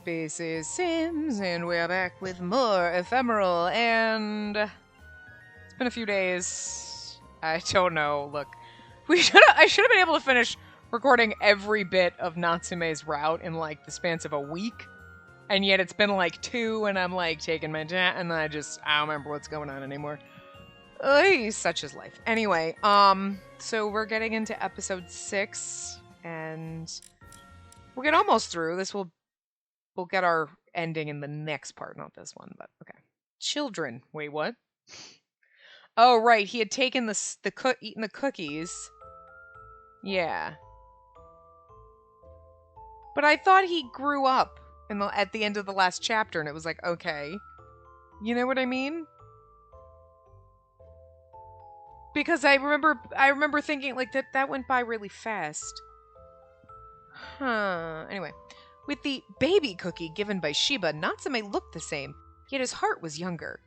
Spacey Sims, and we're back with more Ephemeral, and it's been a few days. I don't know. Look, I should have been able to finish recording every bit of Natsume's route in like the span of a week, and yet it's been like 2, and I'm like taking my time, and I don't remember what's going on anymore. Such is life. Anyway, so we're getting into episode 6, and we're getting almost through. We'll get our ending in the next part, not this one, but okay. Children. Wait, what? Oh, right. He had taken eaten the cookies. Yeah. But I thought he grew up at the end of the last chapter, and it was like, okay. You know what I mean? Because I remember thinking like that went by really fast. Huh. Anyway. With the baby cookie given by Shiba, Natsume looked the same, yet his heart was younger.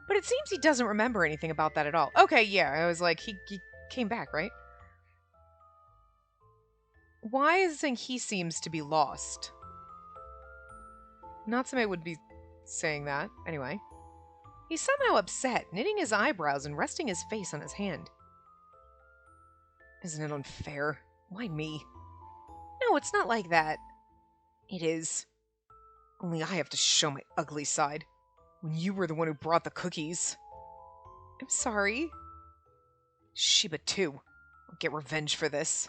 But it seems he doesn't remember anything about that at all. Okay, yeah, I was like, he came back, right? Why is it saying he seems to be lost? Natsume would be saying that, anyway. He's somehow upset, knitting his eyebrows and resting his face on his hand. Isn't it unfair? Why me? No, it's not like that. It is. Only I have to show my ugly side, when you were the one who brought the cookies. I'm sorry. Shiba too. I'll get revenge for this.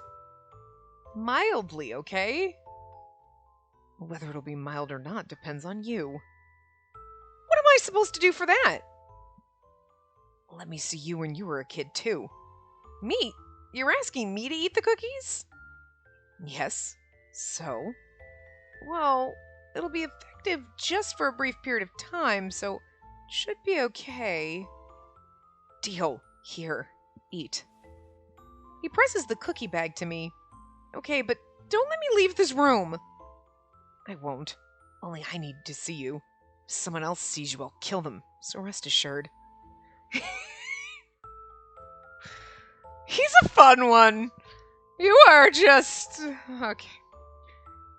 Mildly, okay? Whether it'll be mild or not depends on you. What am I supposed to do for that? Let me see you when you were a kid too. Me? You're asking me to eat the cookies? Yes. So? Well, it'll be effective just for a brief period of time, so it should be okay. Deal. Here. Eat. He presses the cookie bag to me. Okay, but don't let me leave this room. I won't. Only I need to see you. If someone else sees you, I'll kill them, so rest assured. He's a fun one. You are just... Okay.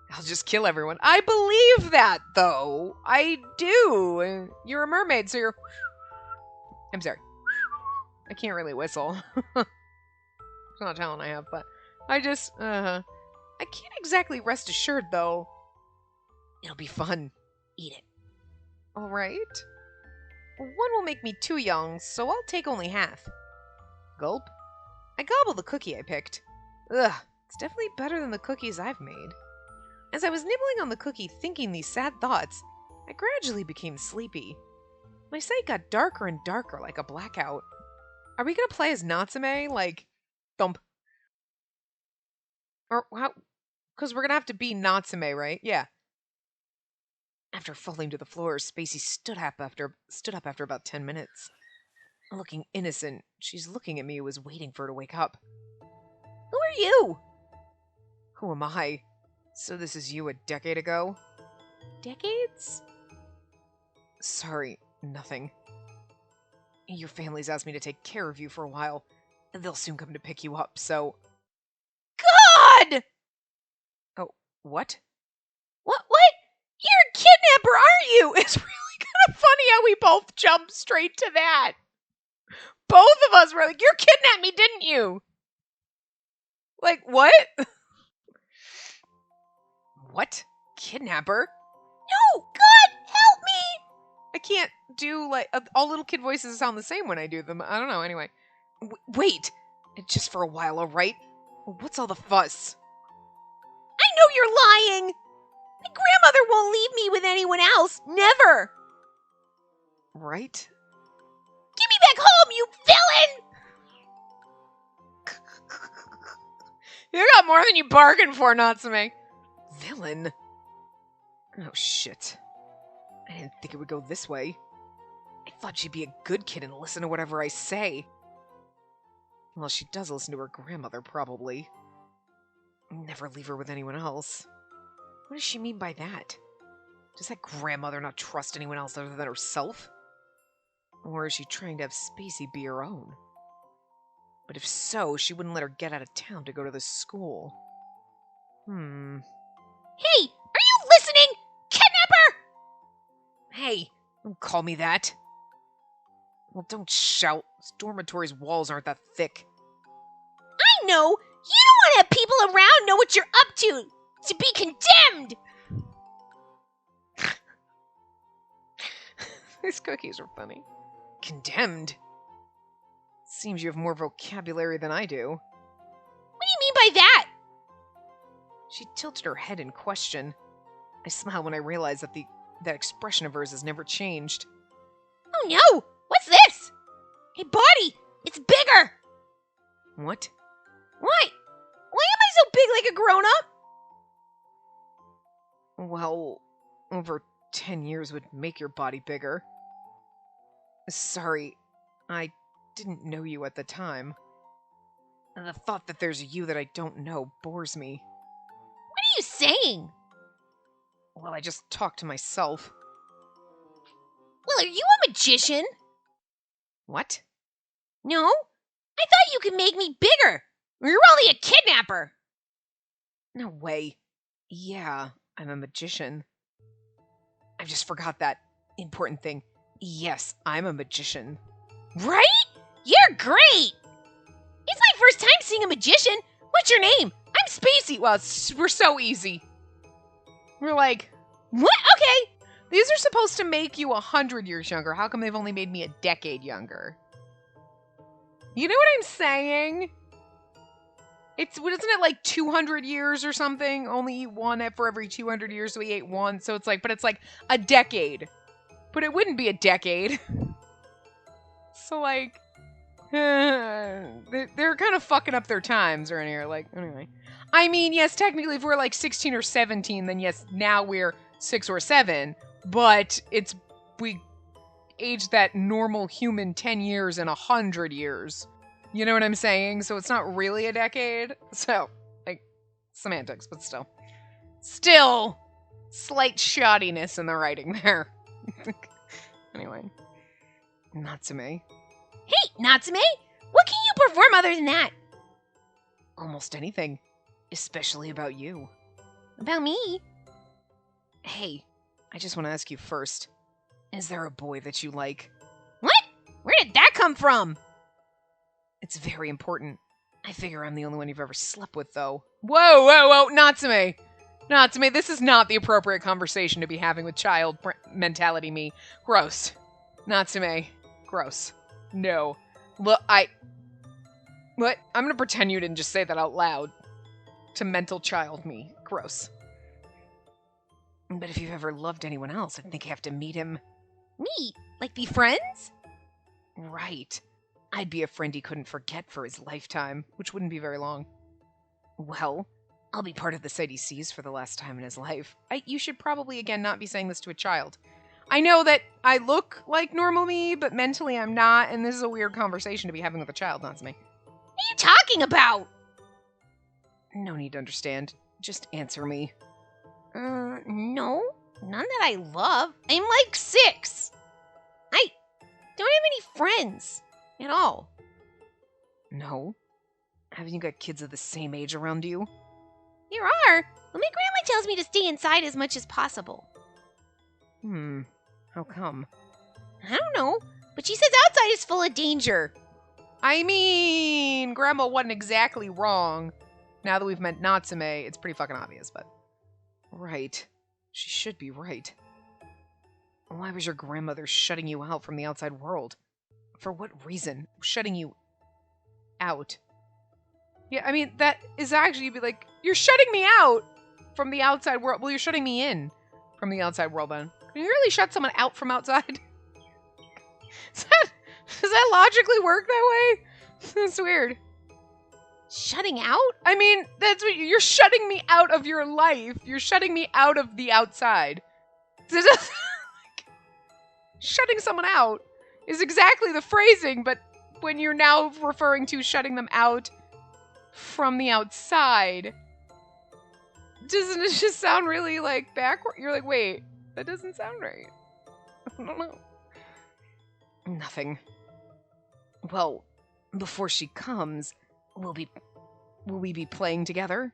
I'll just kill everyone. I believe that, though. I do. You're a mermaid, so you're... I'm sorry. I can't really whistle. It's not a talent I have, but I just, I can't exactly rest assured, though. It'll be fun. Eat it. All right. One will make me too young, so I'll take only half. Gulp. I gobble the cookie I picked. Ugh, it's definitely better than the cookies I've made. As I was nibbling on the cookie thinking these sad thoughts, I gradually became sleepy. My sight got darker and darker like a blackout. Are we gonna play as Natsume? Like, thump. Or how? Because we're gonna have to be Natsume, right? Yeah. After falling to the floor, Spacey stood up after about 10 minutes. Looking innocent, she's looking at me who was waiting for her to wake up. Who are you? Who am I? So this is you a decade ago? Decades? Sorry, nothing. Your family's asked me to take care of you for a while, and they'll soon come to pick you up, so... God! Oh, what? What? You're a kidnapper, aren't you? It's really kind of funny how we both jumped straight to that. Both of us were like, you kidnapped me, didn't you? Like, what? What? Kidnapper? No! God, help me! I can't do, like, all little kid voices sound the same when I do them. I don't know, anyway. Wait! Just for a while, alright? What's all the fuss? I know you're lying! My grandmother won't leave me with anyone else! Never! Right? Get me back home, you villain! You got more than you bargained for, Natsume. Villain? Oh, shit. I didn't think it would go this way. I thought she'd be a good kid and listen to whatever I say. Well, she does listen to her grandmother, probably. Never leave her with anyone else. What does she mean by that? Does that grandmother not trust anyone else other than herself? Or is she trying to have Spacey be her own? But if so, she wouldn't let her get out of town to go to the school. Hey! Are you listening? Kidnap Hey, don't call me that. Well, don't shout. This dormitory's walls aren't that thick. I know! You don't want to have people around know what you're up to be condemned! These cookies are funny. Condemned? Seems you have more vocabulary than I do. What do you mean by that? She tilted her head in question. I smiled when I realized that that expression of hers has never changed. Oh no! What's this? A body! It's bigger! What? What? Why am I so big like a grown-up? Well, over 10 years would make your body bigger. Sorry, I didn't know you at the time. The thought that there's you that I don't know bores me. What are you saying? Well, I just talk to myself. Well, are you a magician? What? No? I thought you could make me bigger. You're only a kidnapper. No way. Yeah, I'm a magician. I just forgot that important thing. Yes, I'm a magician. Right? You're great! It's my first time seeing a magician. What's your name? I'm Spacey. Well, we're so easy. We're like, what? Okay. These are supposed to make you 100 years younger. How come they've only made me a decade younger? You know what I'm saying? Isn't it like 200 years or something? Only eat one for every 200 years, so we ate one. So it's like a decade. But it wouldn't be a decade. So like, they're kind of fucking up their times or in here. Like, anyway. I mean, yes, technically if we're like 16 or 17, then yes, now we're 6 or 7. But we aged that normal human 10 years in 100 years. You know what I'm saying? So it's not really a decade. So, like, semantics, but still. Still, slight shoddiness in the writing there. Anyway. Natsume. Hey, Natsume! What can you perform other than that? Almost anything. Especially about you. About me? Hey, I just want to ask you first. Is there a boy that you like? What? Where did that come from? It's very important. I figure I'm the only one you've ever slept with, though. Whoa, whoa, whoa, Natsume! Natsume, this is not the appropriate conversation to be having with child mentality me. Gross. Natsume. Gross. No. Look, What? I'm gonna pretend you didn't just say that out loud. To mental child me. Gross. But if you've ever loved anyone else, I think you have to meet him. Me? Like be friends? Right. I'd be a friend he couldn't forget for his lifetime, which wouldn't be very long. Well, I'll be part of the sight he sees for the last time in his life. You should probably, again, not be saying this to a child. I know that I look like normal me, but mentally I'm not, and this is a weird conversation to be having with a child, Natsume. What are you talking about? No need to understand. Just answer me. No. None that I love. I'm like 6. I don't have any friends. At all. No? Haven't you got kids of the same age around you? There are, but my grandma tells me to stay inside as much as possible. How come? I don't know, but she says outside is full of danger. I mean, Grandma wasn't exactly wrong. Now that we've met Natsume, it's pretty fucking obvious, but... Right. She should be right. Why was your grandmother shutting you out from the outside world? For what reason? Shutting you out. Yeah, I mean, that is actually, you'd be like, you're shutting me out from the outside world. Well, you're shutting me in from the outside world, then. Can you really shut someone out from outside? Does that logically work that way? That's weird. Shutting out? I mean, that's what you're shutting me out of your life. You're shutting me out of the outside. Shutting someone out is exactly the phrasing, but when you're now referring to shutting them out from the outside, doesn't it just sound really, like, backward? You're like, wait, that doesn't sound right. I don't know. Nothing. Well, before she comes, will we be playing together?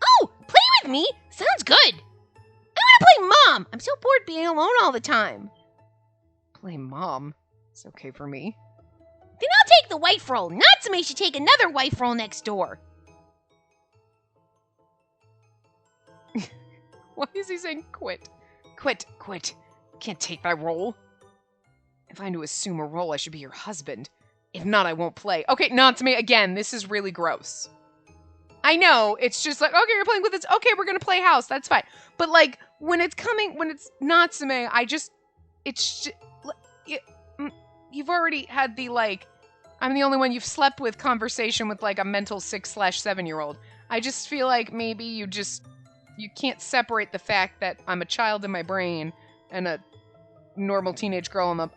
Oh, play with me? Sounds good. I want to play Mom. I'm so bored being alone all the time. play mom. It's okay for me. Then I'll take the wife role. Natsume should take another wife role next door. Why is he saying quit? Quit. Can't take that role. If I'm to assume a role, I should be your husband. If not, I won't play. Okay, Natsume, again, this is really gross. I know, it's just like, okay, you're playing with this. Okay, we're gonna play house. That's fine. But, like, when it's Natsume, you've already had the, like, I'm the only one you've slept with conversation with, like, a mental 6/7-year-old. I just feel like maybe you can't separate the fact that I'm a child in my brain and a normal teenage girl in the,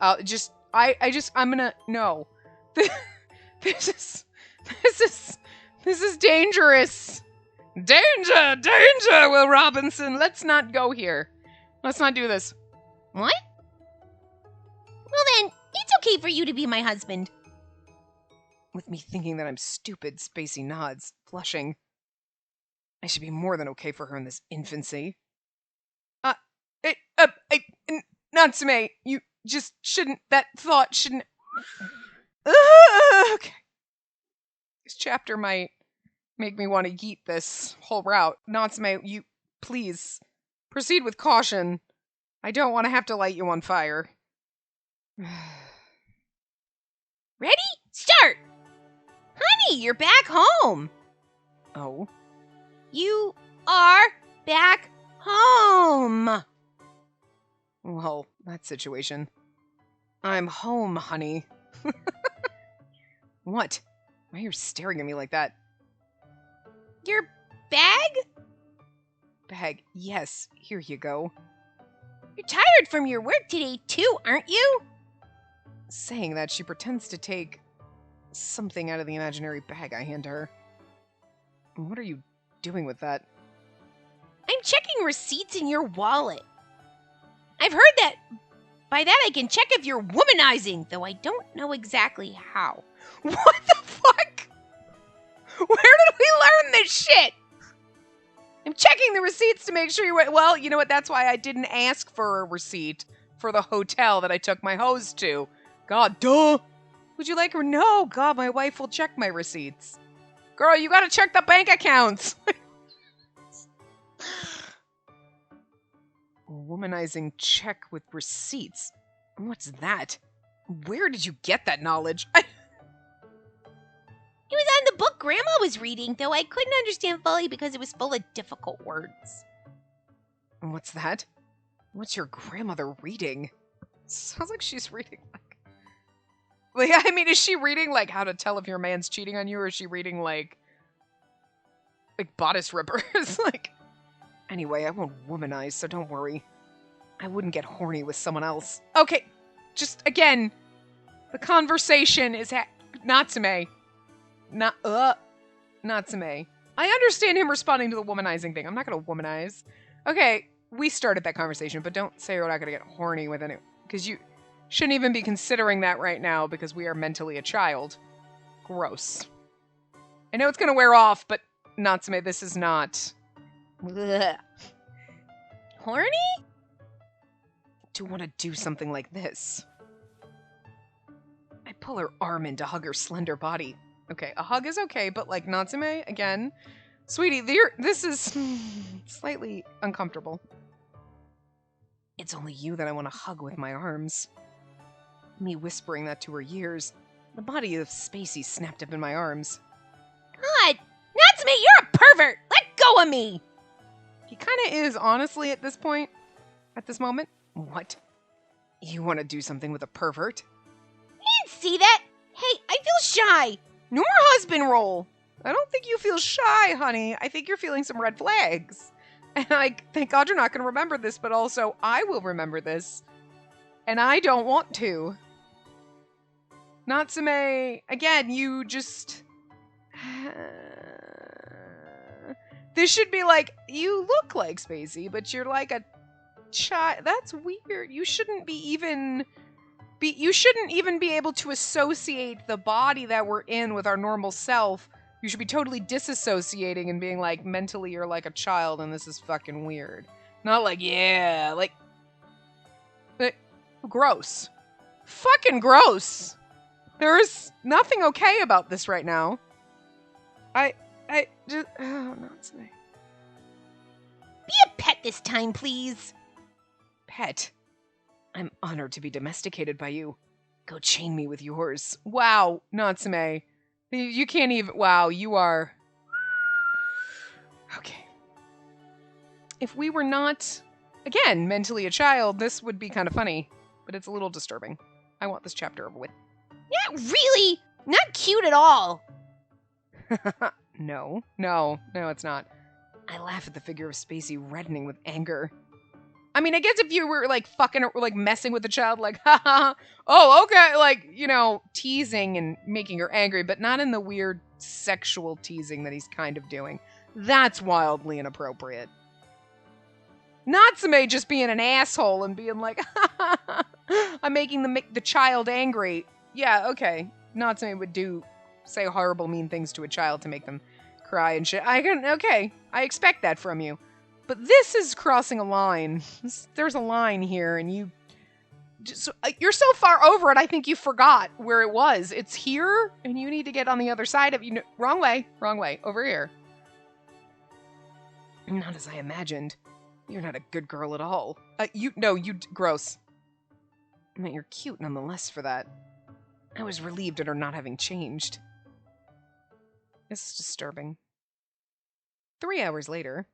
I'm gonna, no. This is dangerous. Danger, Will Robinson. Let's not go here. Let's not do this. What? Well then, it's okay for you to be my husband. With me thinking that I'm stupid, Spacey nods, flushing. I should be more than okay for her in this infancy. Natsume, you just shouldn't, that thought shouldn't. Okay. This chapter might make me want to yeet this whole route. Natsume, you, please, proceed with caution. I don't want to have to light you on fire. Ready? Start! Honey, you're back home. Oh? You are back home. Well, that situation. I'm home, honey. What? Why are you staring at me like that? Your bag? Bag, yes, here you go. You're tired from your work today too, aren't you? Saying that, she pretends to take something out of the imaginary bag I hand her. What are you doing with that? I'm checking receipts in your wallet. I've heard that by that I can check if you're womanizing, though I don't know exactly how. What the fuck? Where did we learn this shit? I'm checking the receipts to make sure you were. Well, you know what? That's why I didn't ask for a receipt for the hotel that I took my hose to. God, duh. Would you like her? No, God, my wife will check my receipts. Girl, you gotta check the bank accounts. Womanizing check with receipts. What's that? Where did you get that knowledge? It was on the book Grandma was reading, though I couldn't understand fully because it was full of difficult words. What's that? What's your grandmother reading? Sounds like she's reading like, I mean, is she reading like how to tell if your man's cheating on you, or is she reading like bodice rippers? Like, anyway, I won't womanize, so don't worry. I wouldn't get horny with someone else. Okay, just again, the conversation is Natsume. Natsume. I understand him responding to the womanizing thing. I'm not gonna womanize. Okay, we started that conversation, but don't say we're not gonna get horny with it, because you shouldn't even be considering that right now because we are mentally a child. Gross. I know it's gonna wear off, but Natsume, this is not. Ugh. Horny? Do want to do something like this. I pull her arm in to hug her slender body. Okay, a hug is okay, but like Natsume, again, sweetie, this is slightly uncomfortable. It's only you that I want to hug with my arms. Me whispering that to her ears, the body of Spacey snapped up in my arms. God, Natsume, you're a pervert! Let go of me! He kind of is, honestly, at this point. At this moment. What? You want to do something with a pervert? You didn't see that? Hey, I feel shy. No more husband role. I don't think you feel shy, honey. I think you're feeling some red flags. And thank God you're not going to remember this, but also I will remember this. And I don't want to. Natsume, again, you just... This should be like, you look like Spacey, but you're like a child. That's weird. You shouldn't even be able to associate the body that we're in with our normal self. You should be totally disassociating and being like, mentally you're like a child and this is fucking weird. Not like, yeah, like gross. fucking gross. There's nothing okay about this right now. I just, oh, not today. Be a pet this time, please. Pet. I'm honored to be domesticated by you. Go chain me with yours. Wow, Natsume. You can't even, wow, you are. Okay. If we were not, again, mentally a child, this would be kind of funny, but it's a little disturbing. I want this chapter over with. Yeah, really? Not cute at all. No, it's not. I laugh at the figure of Spacey reddening with anger. I mean, I guess if you were, like, fucking, like, messing with the child, like, ha ha, oh, okay, like, you know, teasing and making her angry, but not in the weird sexual teasing that he's kind of doing. That's wildly inappropriate. Natsume just being an asshole and being like, ha ha ha, I'm making the child angry. Yeah, okay. Natsume would say horrible, mean things to a child to make them cry and shit. Okay, I expect that from you. But this is crossing a line. There's a line here, and you're so far over it, I think you forgot where it was. It's here, and you need to get on the other side of you. Wrong way, over here. Not as I imagined. You're not a good girl at all. Gross. But you're cute nonetheless for that. I was relieved at her not having changed. This is disturbing. 3 hours later.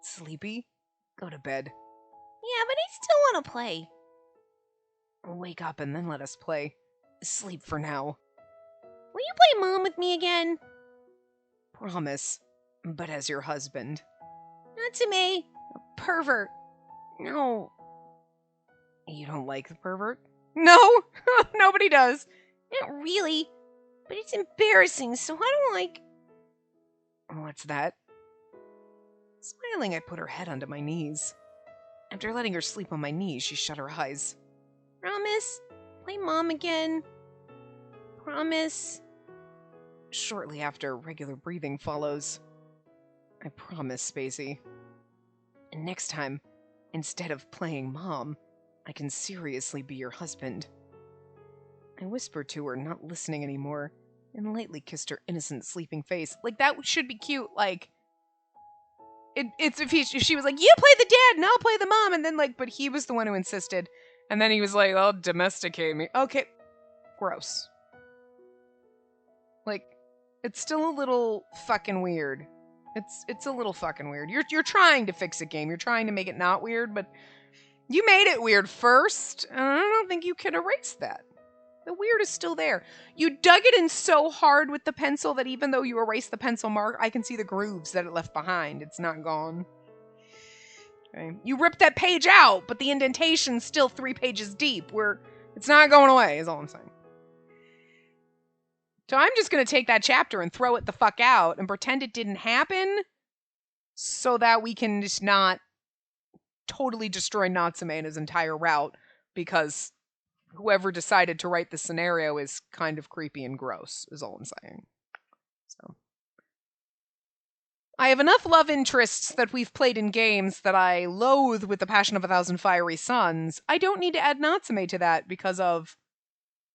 Sleepy? Go to bed. Yeah, but I still want to play. Wake up and then let us play. Sleep for now. Will you play Mom with me again? Promise. But as your husband. Natsume, a pervert. No. You don't like the pervert? No! Nobody does. Not really. But it's embarrassing, so I don't like... What's that? Smiling, I put her head onto my knees. After letting her sleep on my knees, she shut her eyes. Promise? Play Mom again? Promise? Shortly after, regular breathing follows. I promise, Spacey. And next time, instead of playing Mom, I can seriously be your husband. I whispered to her, not listening anymore, and lightly kissed her innocent, sleeping face. Like, that should be cute, like... It's if she was like, you play the dad and I'll play the mom, and then, like, but he was the one who insisted, and then he was like, oh, domesticate me. Okay. Gross. Like, it's still a little fucking weird. It's a little fucking weird. You're trying to fix a game. You're trying to make it not weird, but you made it weird first, and I don't think you can erase that. The weird is still there. You dug it in so hard with the pencil that even though you erased the pencil mark, I can see the grooves that it left behind. It's not gone. Okay. You ripped that page out, but the indentation's still 3 pages deep. It's not going away, is all I'm saying. So I'm just going to take that chapter and throw it the fuck out and pretend it didn't happen so that we can just not totally destroy Natsume and his entire route, because whoever decided to write the scenario is kind of creepy and gross, is all I'm saying. So I have enough love interests that we've played in games that I loathe with the passion of 1,000 fiery suns. I don't need to add Natsume to that because of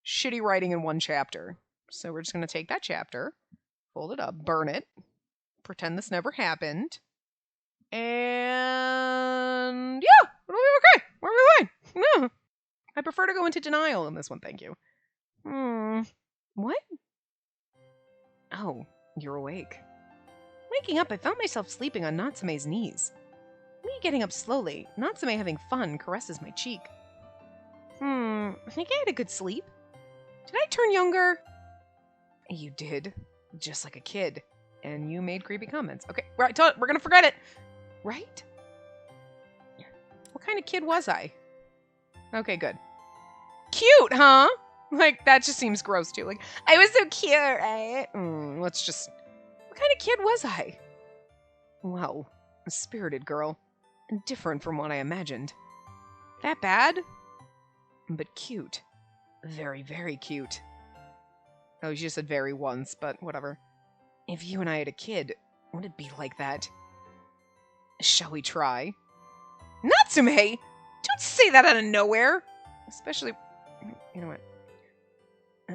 shitty writing in one chapter. So we're just going to take that chapter, fold it up, burn it, pretend this never happened, and yeah, it'll be okay. We'll be fine. No. I prefer to go into denial in this one, thank you. What? Oh, you're awake. Waking up, I found myself sleeping on Natsume's knees. Me getting up slowly, Natsume having fun, caresses my cheek. I think I had a good sleep. Did I turn younger? You did. Just like a kid. And you made creepy comments. Okay, right, we're gonna forget it. Right? What kind of kid was I? Okay, good. Cute, huh? Like, that just seems gross, too. Like, I was so cute, right? What kind of kid was I? Well, a spirited girl. And different from what I imagined. That bad? But cute. Very, very cute. Oh, you just said very once, but whatever. If you and I had a kid, would it be like that? Shall we try? Natsume! Don't say that out of nowhere! Especially, you know what?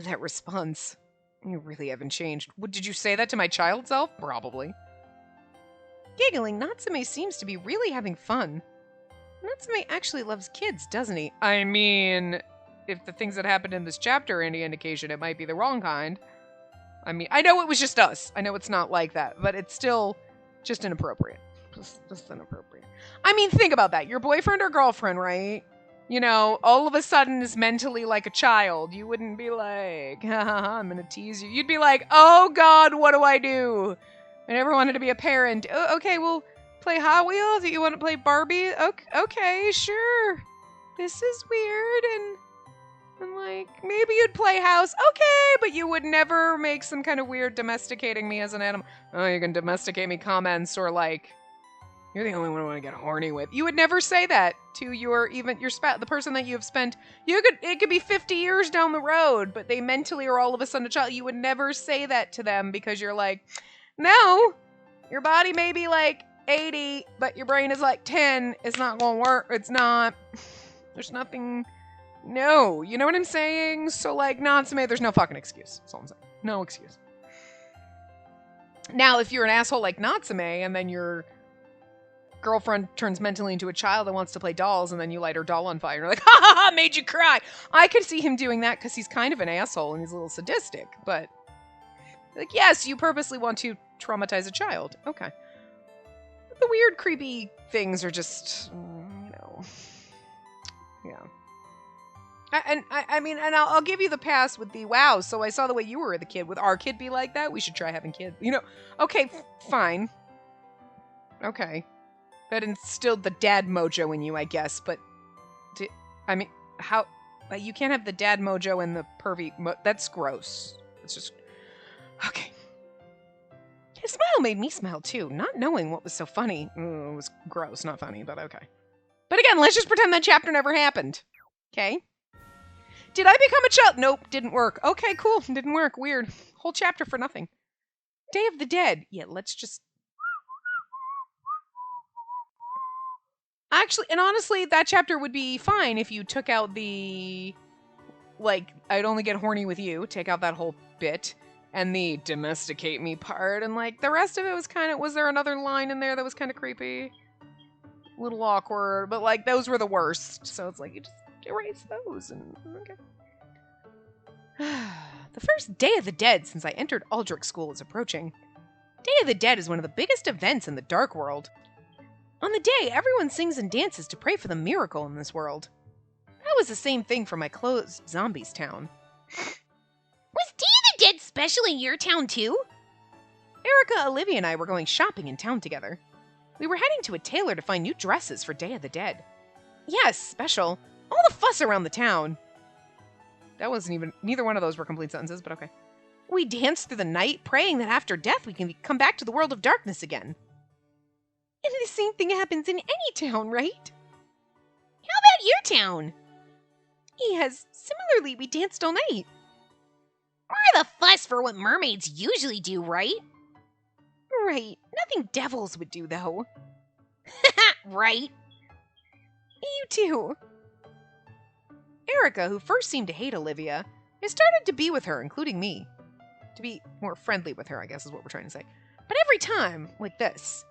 That response. You really haven't changed. Did you say that to my child self? Probably. Giggling, Natsume seems to be really having fun. Natsume actually loves kids, doesn't he? I mean, if the things that happened in this chapter are any indication, it might be the wrong kind. I mean, I know it was just us. I know it's not like that, but it's still just inappropriate. Just inappropriate. I mean, think about that. Your boyfriend or girlfriend, right? You know, all of a sudden is mentally like a child. You wouldn't be like, I'm gonna tease you. You'd be like, oh God, what do I do? I never wanted to be a parent. Okay, well, play Hot Wheels? You want to play Barbie? Okay, sure. This is weird, and like, maybe you'd play house. Okay, but you would never make some kind of weird domesticating me as an animal. Oh, you can domesticate me comments or like, you're the only one I want to get horny with. You would never say that to your spouse, the person that you have spent. It could be 50 years down the road, but they mentally are all of a sudden a child. You would never say that to them because you're like, no, your body may be like 80, but your brain is like 10. It's not gonna work. It's not. There's nothing. No, you know what I'm saying? So like, Natsume, there's no fucking excuse. That's all I'm saying. No excuse. Now, if you're an asshole like Natsume, and then your girlfriend turns mentally into a child and wants to play dolls, and then you light her doll on fire, you're like, ha ha ha, made you cry. I could see him doing that because he's kind of an asshole and he's a little sadistic, but like, yes, you purposely want to traumatize a child. Okay. The weird, creepy things are just, you know, yeah. I mean, and I'll give you the pass with the, wow, so I saw the way you were the kid. Would our kid be like that? We should try having kids. You know, okay, fine. Okay. That instilled the dad mojo in you, I guess, but, I mean, how, you can't have the dad mojo and the pervy, that's gross. It's just, okay. His smile made me smile too, not knowing what was so funny. It was gross, not funny, but okay. But again, let's just pretend that chapter never happened. Okay? Did I become a child? Nope, didn't work. Okay, cool, didn't work. Weird. Whole chapter for nothing. Day of the Dead. Yeah, let's just... Actually, and honestly, that chapter would be fine if you took out the... Like, I'd only get horny with you. Take out that whole bit. And the domesticate me part. And, like, the rest of it was kind of... Was there another line in there that was kind of creepy? A little awkward. But, like, those were the worst. So it's like, you just erase those. And okay. The first Day of the Dead since I entered Aldrich School is approaching. Day of the Dead is one of the biggest events in the Dark World. On the day, everyone sings and dances to pray for the miracle in this world. That was the same thing for my closed zombies town. Was Day of the Dead special in your town too? Erica, Olivia, and I were going shopping in town together. We were heading to a tailor to find new dresses for Day of the Dead. Yes, special. All the fuss around the town. That wasn't even... Neither one of those were complete sentences, but okay. We danced through the night, praying that after death we can come back to the world of darkness again. And the same thing happens in any town, right? How about your town? Yes, similarly, we danced all night. More the fuss for what mermaids usually do, right? Right. Nothing devils would do, though. Right. You too. Erica, who first seemed to hate Olivia, has started to be with her, including me. To be more friendly with her, I guess is what we're trying to say. But every time, like this.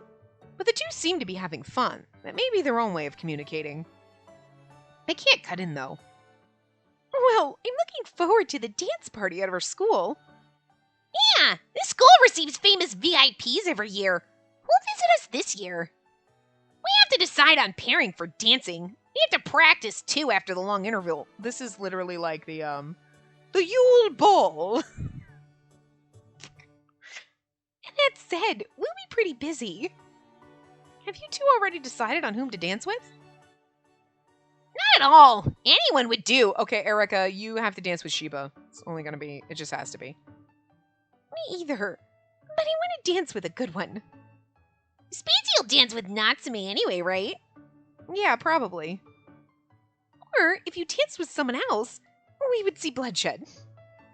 But the two seem to be having fun. That may be their own way of communicating. I can't cut in, though. Well, I'm looking forward to the dance party out of our school. Yeah, this school receives famous VIPs every year. Who'll visit us this year? We have to decide on pairing for dancing. We have to practice, too, after the long interval. This is literally like the Yule Ball. And that said, we'll be pretty busy. Have you two already decided on whom to dance with? Not at all. Anyone would do. Okay, Erica, you have to dance with Sheba. It's only gonna be, it just has to be. Me either. But I want to dance with a good one. Spacey will dance with Natsume anyway, right? Yeah, probably. Or, if you danced with someone else, we would see bloodshed.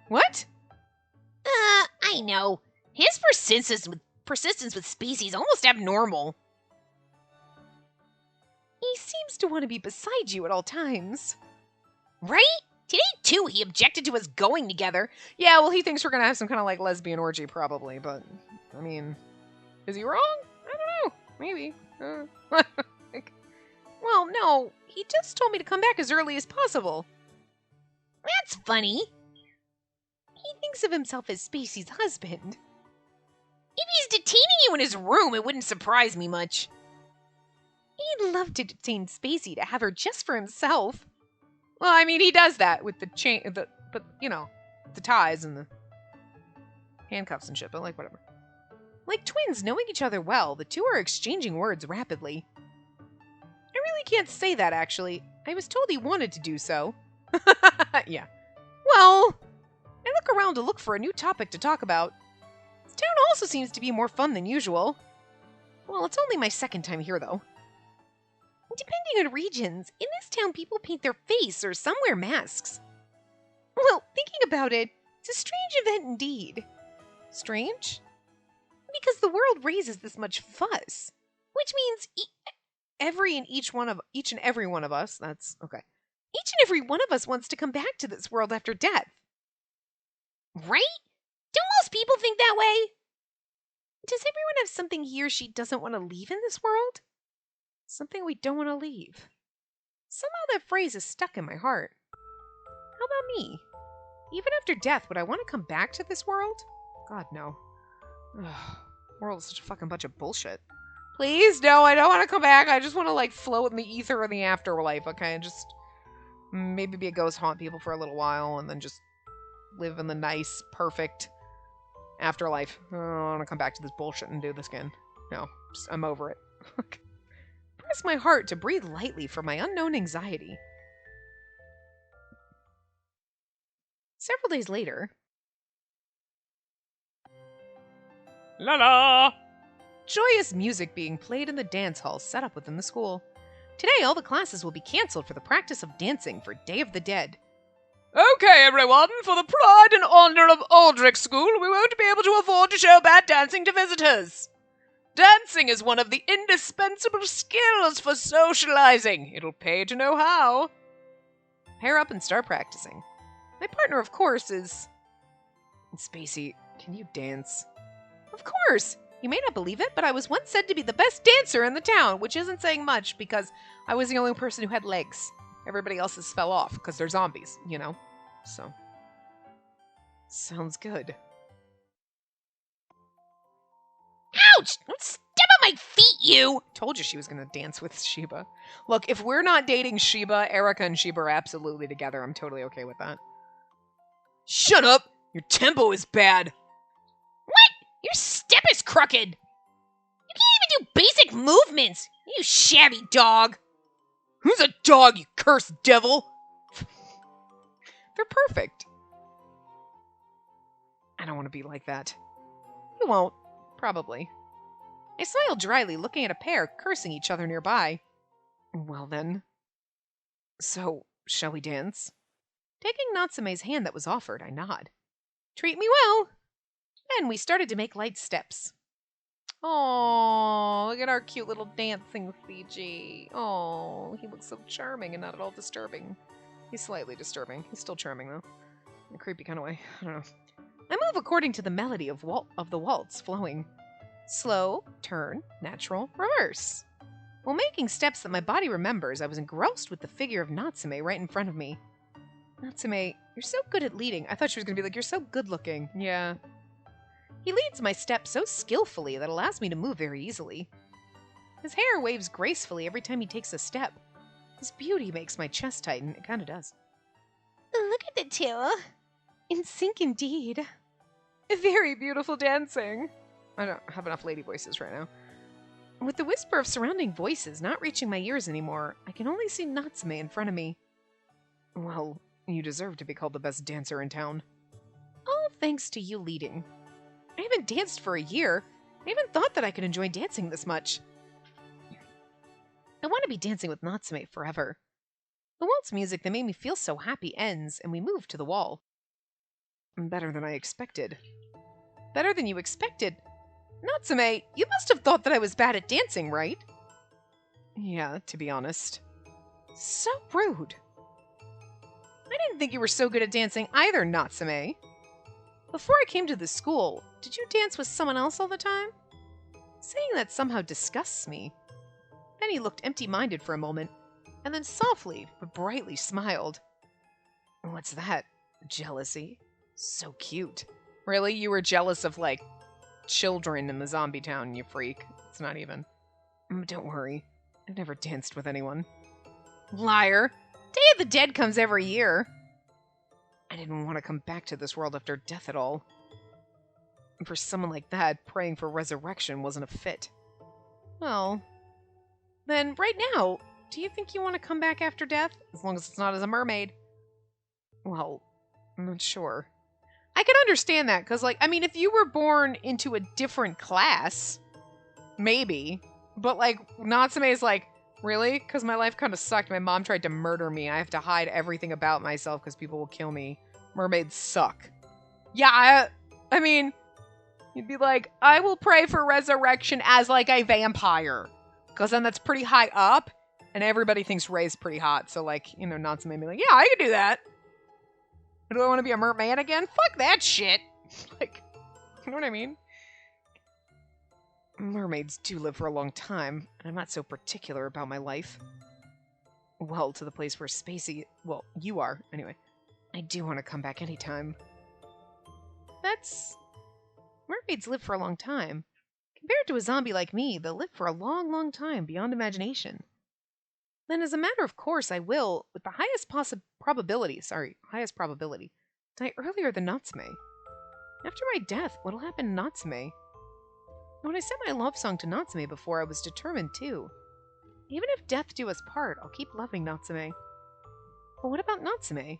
What? I know. His persistence with Spacey is almost abnormal. He seems to want to be beside you at all times. Right? Today, too, he objected to us going together. Yeah, well, he thinks we're gonna have some kind of like lesbian orgy, probably, but I mean, is he wrong? I don't know. Maybe. Well, no, he just told me to come back as early as possible. That's funny. He thinks of himself as Spacey's husband. If he's detaining you in his room, it wouldn't surprise me much. He'd love to detain Spacey to have her just for himself. Well, I mean, he does that with the chain, but you know, the ties and the handcuffs and shit, but like, whatever. Like twins, knowing each other well, the two are exchanging words rapidly. I really can't say that, actually. I was told he wanted to do so. Yeah. Well, I look around to look for a new topic to talk about. This town also seems to be more fun than usual. Well, it's only my second time here, though. Depending on regions, in this town people paint their face or some wear masks. Well, thinking about it, it's a strange event indeed. Strange? Because the world raises this much fuss. Which means each and every one of us, that's okay. Each and every one of us wants to come back to this world after death. Right? Don't most people think that way? Does everyone have something he or she doesn't want to leave in this world? Something we don't want to leave. Somehow that phrase is stuck in my heart. How about me? Even after death, would I want to come back to this world? God, no. Ugh, world is such a fucking bunch of bullshit. Please, no, I don't want to come back. I just want to, like, float in the ether in the afterlife, okay? Just maybe be a ghost, haunt people for a little while, and then just live in the nice, perfect afterlife. I don't want to come back to this bullshit and do this again. No, I'm over it. Press my heart to breathe lightly for my unknown anxiety. Several days later... La la! Joyous music being played in the dance hall set up within the school. Today, all the classes will be cancelled for the practice of dancing for Day of the Dead. Okay, everyone, for the pride and honor of Aldrich School, we won't be able to afford to show bad dancing to visitors. Dancing is one of the indispensable skills for socializing. It'll pay to know how. Pair up and start practicing. My partner, of course, is... Spacey, can you dance? Of course! You may not believe it, but I was once said to be the best dancer in the town, which isn't saying much because I was the only person who had legs. Everybody else's fell off because they're zombies, you know? So. Sounds good. Ouch! Don't step on my feet, you! Told you she was gonna dance with Sheba. Look, if we're not dating Sheba, Erica and Sheba are absolutely together. I'm totally okay with that. Shut up! Your tempo is bad! What? Your step is crooked! You can't even do basic movements! You shabby dog! Who's a dog, you cursed devil? They're perfect. I don't want to be like that. You won't. Probably. I smiled dryly, looking at a pair cursing each other nearby. Well then. So, shall we dance? Taking Natsume's hand that was offered, I nod. Treat me well. Then we started to make light steps. Oh, look at our cute little dancing CG. Oh, he looks so charming and not at all disturbing. He's slightly disturbing. He's still charming, though. In a creepy kind of way. I don't know. I move according to the melody of the waltz flowing. Slow, turn, natural, reverse. While making steps that my body remembers, I was engrossed with the figure of Natsume right in front of me. Natsume, you're so good at leading. I thought she was going to be like, you're so good looking. Yeah. He leads my steps so skillfully that allows me to move very easily. His hair waves gracefully every time he takes a step. His beauty makes my chest tighten. It kind of does. Look at the two. In sync indeed. Very beautiful dancing. I don't have enough lady voices right now. With the whisper of surrounding voices not reaching my ears anymore, I can only see Natsume in front of me. Well, you deserve to be called the best dancer in town. All thanks to you leading. I haven't danced for a year. I haven't thought that I could enjoy dancing this much. I want to be dancing with Natsume forever. The waltz music that made me feel so happy ends, and we move to the wall. Better than I expected. Better than you expected? Natsume, you must have thought that I was bad at dancing, right? Yeah, to be honest. So rude. I didn't think you were so good at dancing either, Natsume. Before I came to the school, did you dance with someone else all the time? Saying that somehow disgusts me. Then he looked empty-minded for a moment, and then softly but brightly smiled. What's that? Jealousy? So cute. Really? You were jealous of, like, children in the zombie town, you freak. It's not even. Don't worry. I've never danced with anyone. Liar. Day of the Dead comes every year. I didn't want to come back to this world after death at all. And for someone like that, praying for resurrection wasn't a fit. Well, then right now, do you think you want to come back after death? As long as it's not as a mermaid. Well, I'm not sure. I can understand that, because, like, I mean, if you were born into a different class, maybe. But, like, Natsume's like, really? Because my life kind of sucked. My mom tried to murder me. I have to hide everything about myself because people will kill me. Mermaids suck. Yeah, I mean, you'd be like, I will pray for resurrection as, like, a vampire. Because then that's pretty high up, and everybody thinks Ray's pretty hot. So, like, you know, Natsume would be like, yeah, I can do that. Do I want to be a merman again? Fuck that shit. Like, you know what I mean? Mermaids do live for a long time, and I'm not so particular about my life. Well, to the place where Spacey... Well, you are, anyway. I do want to come back anytime. Mermaids live for a long time. Compared to a zombie like me, they'll live for a long, long time beyond imagination. Then, as a matter of course, I will, with the highest probability, die earlier than Natsume. After my death, what'll happen to Natsume? When I sent my love song to Natsume before, I was determined too. Even if death do us part, I'll keep loving Natsume. But what about Natsume?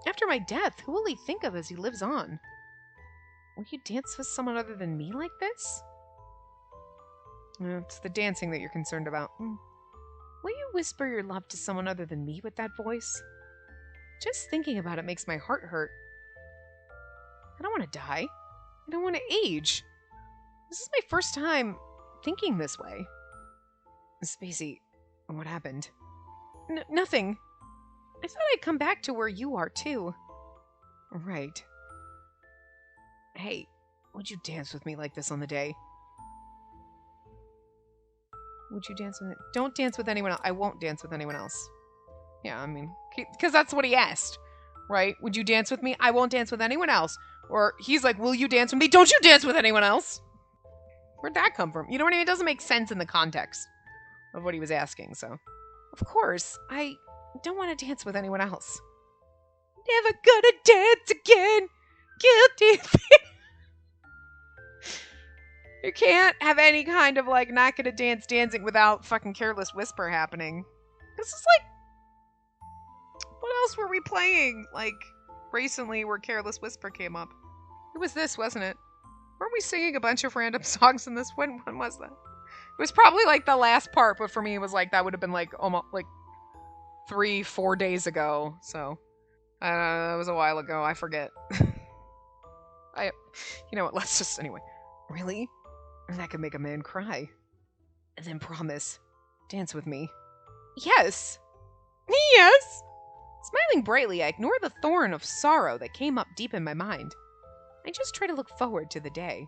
After my death, who will he think of as he lives on? Will you dance with someone other than me like this? It's the dancing that you're concerned about. Will you whisper your love to someone other than me with that voice? Just thinking about it makes my heart hurt. I don't want to die. I don't want to age. This is my first time thinking this way. Spacey, what happened? Nothing. I thought I'd come back to where you are, too. Right. Hey, would you dance with me like this on the day? Would you dance with me? Don't dance with anyone else. I won't dance with anyone else. Yeah, I mean, because that's what he asked, right? Would you dance with me? I won't dance with anyone else. Or he's like, will you dance with me? Don't you dance with anyone else? Where'd that come from? You know what I mean? It doesn't make sense in the context of what he was asking, so. Of course, I don't want to dance with anyone else. Never gonna dance again. Guilty. You can't have any kind of, like, not gonna dance dancing without fucking Careless Whisper happening. This is like... What else were we playing, like, recently where Careless Whisper came up? It was this, wasn't it? Weren't we singing a bunch of random songs in this? When was that? It was probably, like, the last part, but for me it was like, that would have been, like, almost, like, 3-4 days ago, so... it was a while ago, I forget. You know what, let's just... Anyway. Really? That could make a man cry. And then promise. Dance with me. Yes! Yes! Smiling brightly, I ignore the thorn of sorrow that came up deep in my mind. I just try to look forward to the day.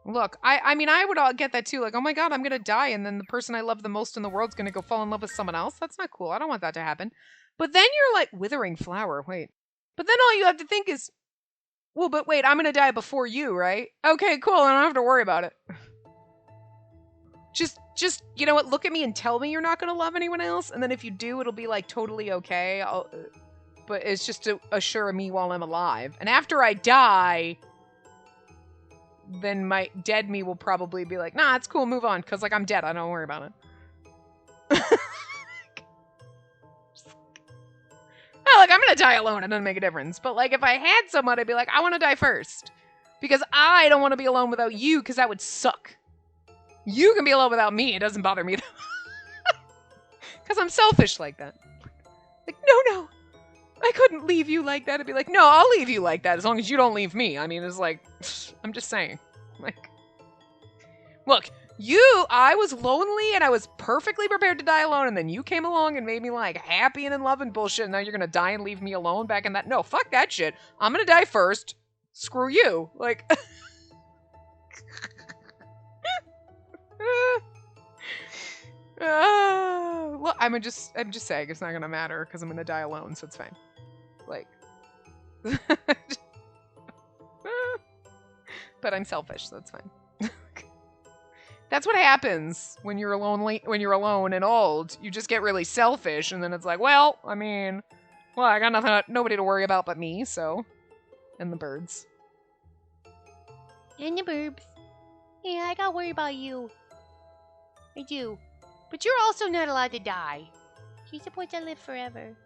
Look, I mean, I would get that too. Like, oh my god, I'm gonna die, and then the person I love the most in the world's gonna go fall in love with someone else? That's not cool. I don't want that to happen. But then you're like, withering flower, wait. But then all you have to think is, well, but wait, I'm gonna die before you, right? Okay, cool, I don't have to worry about it. Just, you know what, look at me and tell me you're not gonna love anyone else, and then if you do, it'll be, like, totally okay. But it's just to assure me while I'm alive. And after I die, then my dead me will probably be like, nah, it's cool, move on, because, like, I'm dead, I don't worry about it. Oh, like, I'm gonna die alone, it doesn't make a difference. But, like, if I had someone, I'd be like, I want to die first. Because I don't want to be alone without you, because that would suck. You can be alone without me, it doesn't bother me. Because I'm selfish like that. Like, no, I couldn't leave you like that. I'd be like, no, I'll leave you like that, as long as you don't leave me. I mean, it's like, I'm just saying. Like, look, I was lonely and I was perfectly prepared to die alone, and then you came along and made me like happy and in love and bullshit, and now you're gonna die and leave me alone back in that. No, fuck that shit. I'm gonna die first. Screw you. Like, well, I'm just saying it's not gonna matter because I'm gonna die alone, so it's fine. Like, but I'm selfish, so it's fine. That's what happens when you're alone and old. You just get really selfish, and then it's like, well, I mean, well, I got nobody to worry about but me, so, and the birds. And the boobs. Yeah, I gotta worry about you. I do. But you're also not allowed to die. You're supposed to live forever.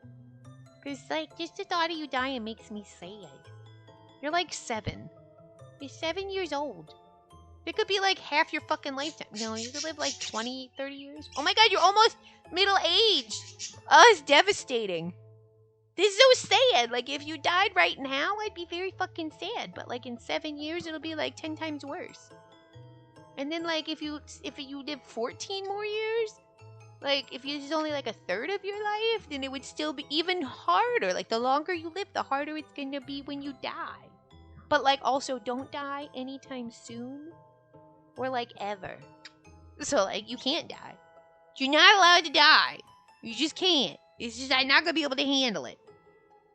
Because, like, just the thought of you dying makes me sad. You're like 7. You're 7 years old. It could be like half your fucking lifetime. No, you could live like 20, 30 years. Oh my god, you're almost middle-aged. Oh, it's devastating. This is so sad. Like, if you died right now, I'd be very fucking sad. But, like, in 7 years, it'll be like 10 times worse. And then, like, if you live 14 more years, like, if it's only like a third of your life, then it would still be even harder. Like, the longer you live, the harder it's going to be when you die. But, like, also, don't die anytime soon. Or, like, ever. So, like, you can't die. You're not allowed to die. You just can't. It's just, I'm not going to be able to handle it.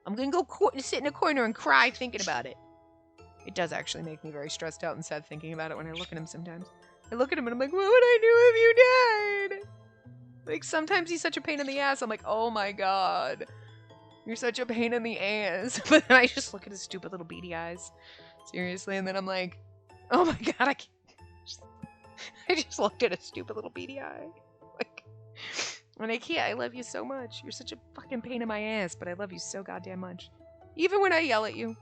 I'm going to go sit in a corner and cry thinking about it. It does actually make me very stressed out and sad thinking about it when I look at him sometimes. I look at him and I'm like, what would I do if you died? Like, sometimes he's such a pain in the ass. I'm like, oh my god. You're such a pain in the ass. But then I just look at his stupid little beady eyes. Seriously. And then I'm like, oh my god, I can't. I just looked at his stupid little beady eye. Like, and I can't. I love you so much. You're such a fucking pain in my ass, but I love you so goddamn much. Even when I yell at you.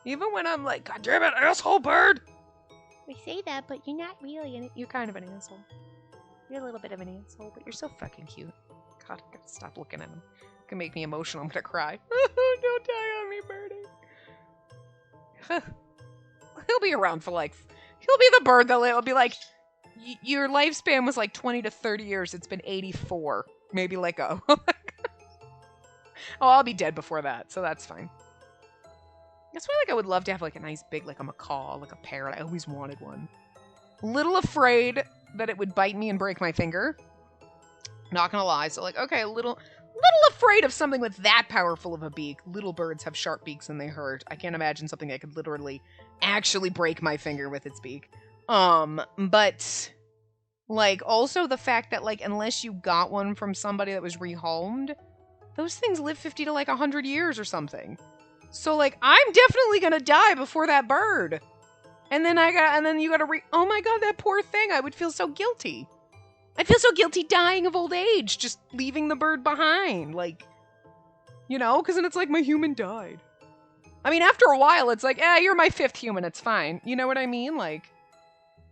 Even when I'm like, god damn it, asshole bird! We say that, but you're not really You're kind of an asshole. You're a little bit of an asshole, but you're so fucking cute. God, I gotta stop looking at him. It can make me emotional. I'm gonna cry. Don't die on me, birdie. He'll be around for like... He'll be the bird that'll be like... Your lifespan was like 20 to 30 years. It's been 84. Maybe let go. Oh, I'll be dead before that, so that's fine. That's why, like, I would love to have, like, a nice big, like, a macaw, like a parrot. I always wanted one. Little afraid that it would bite me and break my finger. Not gonna lie. So, like, okay, a little afraid of something with that powerful of a beak. Little birds have sharp beaks and they hurt. I can't imagine something that could literally actually break my finger with its beak. But, like, also the fact that, like, unless you got one from somebody that was rehomed, those things live 50 to, like, 100 years or something. So, like, I'm definitely gonna die before that bird. And then you gotta oh my god, that poor thing, I would feel so guilty. I'd feel so guilty dying of old age, just leaving the bird behind, like, you know, because then it's like my human died. I mean, after a while, it's like, you're my 5th human, it's fine. You know what I mean? Like,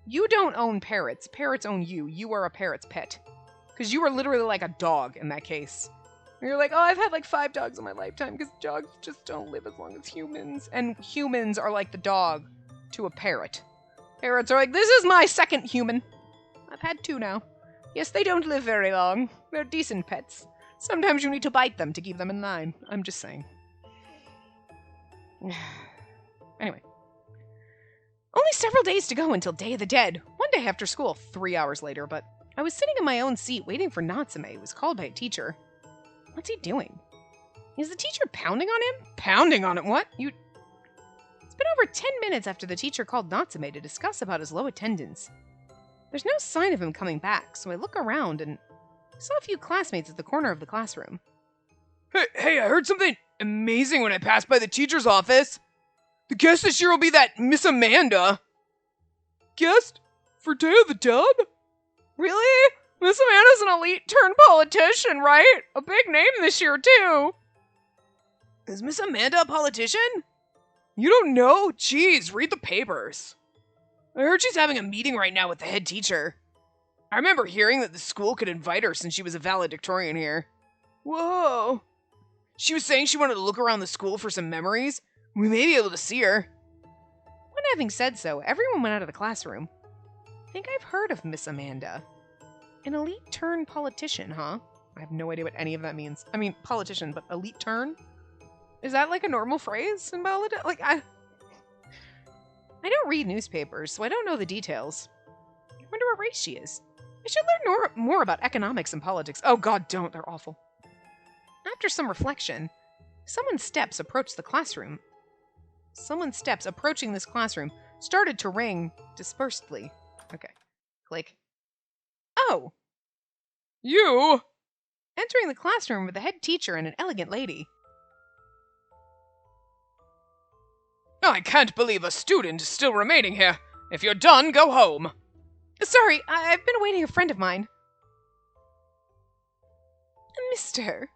you don't own parrots. Parrots own you. You are a parrot's pet. Because you are literally like a dog in that case. And you're like, oh, I've had like 5 dogs in my lifetime because dogs just don't live as long as humans. And humans are like the dog to a parrot. Parrots are like, this is my 2nd human. I've had 2 now. Yes, they don't live very long. They're decent pets. Sometimes you need to bite them to keep them in line. I'm just saying. Anyway. Only several days to go until Day of the Dead. One day after school, 3 hours later, but I was sitting in my own seat waiting for Natsume, who was called by a teacher. What's he doing? Is the teacher pounding on him? Pounding on him? What? It's been over 10 minutes after the teacher called Natsume to discuss about his low attendance. There's no sign of him coming back, so I look around and saw a few classmates at the corner of the classroom. Hey, I heard something amazing when I passed by the teacher's office. The guest this year will be that Miss Amanda. Guest? For Day of the Dead? Really? Miss Amanda's an elite-turned politician, right? A big name this year, too. Is Miss Amanda a politician? You don't know? Jeez, read the papers. I heard she's having a meeting right now with the head teacher. I remember hearing that the school could invite her since she was a valedictorian here. Whoa. She was saying she wanted to look around the school for some memories. We may be able to see her. When having said so, everyone went out of the classroom. think I've heard of Miss Amanda. An elite turn politician, huh? I have no idea what any of that means. I mean, politician, but elite turn? Is that like a normal phrase in Bangladesh? Like, I don't read newspapers, so I don't know the details. I wonder what race she is. I should learn more about economics and politics. Oh god, don't. They're awful. After some reflection, someone's steps approached the classroom. Someone's steps approaching this classroom started to ring dispersedly. Okay. Click. Oh! You! Entering the classroom with the head teacher and an elegant lady. I can't believe a student is still remaining here. If you're done, go home. Sorry, I've been awaiting a friend of mine. Mr.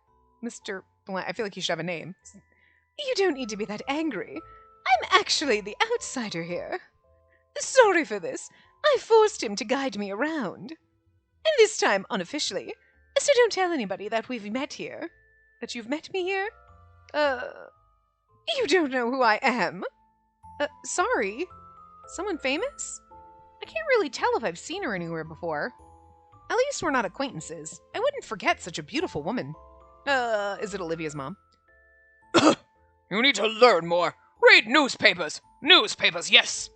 Blank. I feel like you should have a name. You don't need to be that angry. I'm actually the outsider here. Sorry for this. I forced him to guide me around. And this time unofficially. So don't tell anybody that we've met here. That you've met me here? You don't know who I am? Sorry. Someone famous? I can't really tell if I've seen her anywhere before. At least we're not acquaintances. I wouldn't forget such a beautiful woman. Is it Olivia's mom? You need to learn more. Read newspapers. Newspapers, yes.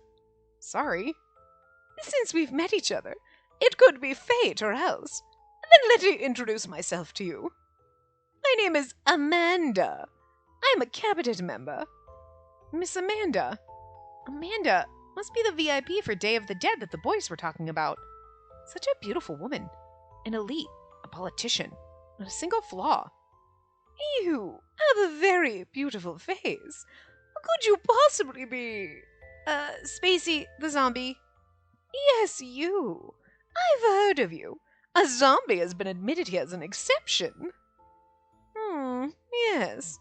Sorry. Since we've met each other, it could be fate or else. Then let me introduce myself to you. My name is Amanda. I'm a cabinet member. Miss Amanda. Amanda must be the VIP for Day of the Dead that the boys were talking about. Such a beautiful woman. An elite. A politician. Not a single flaw. You have a very beautiful face. What could you possibly be? Spacey, the zombie. Yes, you. I've heard of you. A zombie has been admitted here as an exception. Yes.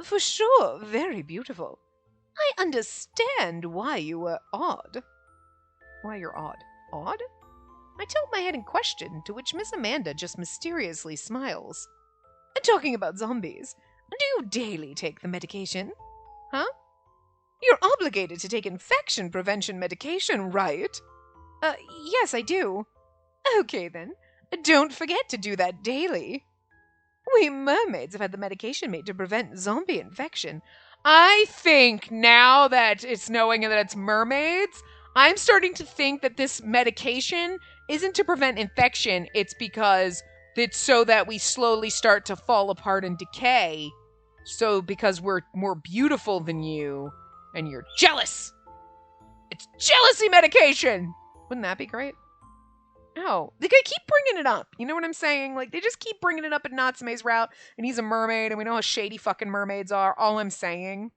For sure, very beautiful. I understand why you were odd. Why you're odd? Odd? I tilt my head in question, to which Miss Amanda just mysteriously smiles. Talking about zombies, do you daily take the medication? Huh? You're obligated to take infection prevention medication, right? Yes, I do. Okay, then. Don't forget to do that daily. We mermaids have had the medication made to prevent zombie infection. I think now that it's knowing that it's mermaids, I'm starting to think that this medication isn't to prevent infection. It's because it's so that we slowly start to fall apart and decay. So because we're more beautiful than you and you're jealous. It's jealousy medication. Wouldn't that be great? No, they keep bringing it up. You know what I'm saying? Like, they just keep bringing it up in Natsume's route, and he's a mermaid, and we know how shady fucking mermaids are. All I'm saying.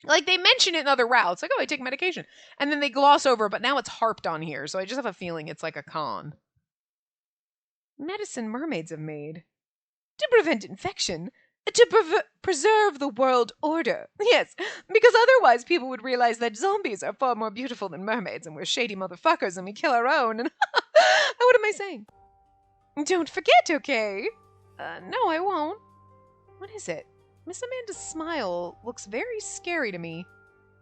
Like, they mention it in other routes. Like, oh, I take medication. And then they gloss over, but now it's harped on here, so I just have a feeling it's like a con. Medicine mermaids have made. To prevent infection. To preserve the world order. Yes, because otherwise people would realize that zombies are far more beautiful than mermaids, and we're shady motherfuckers, and we kill our own, and what am I saying? Don't forget, okay? No, I won't. What is it? Miss Amanda's smile looks very scary to me.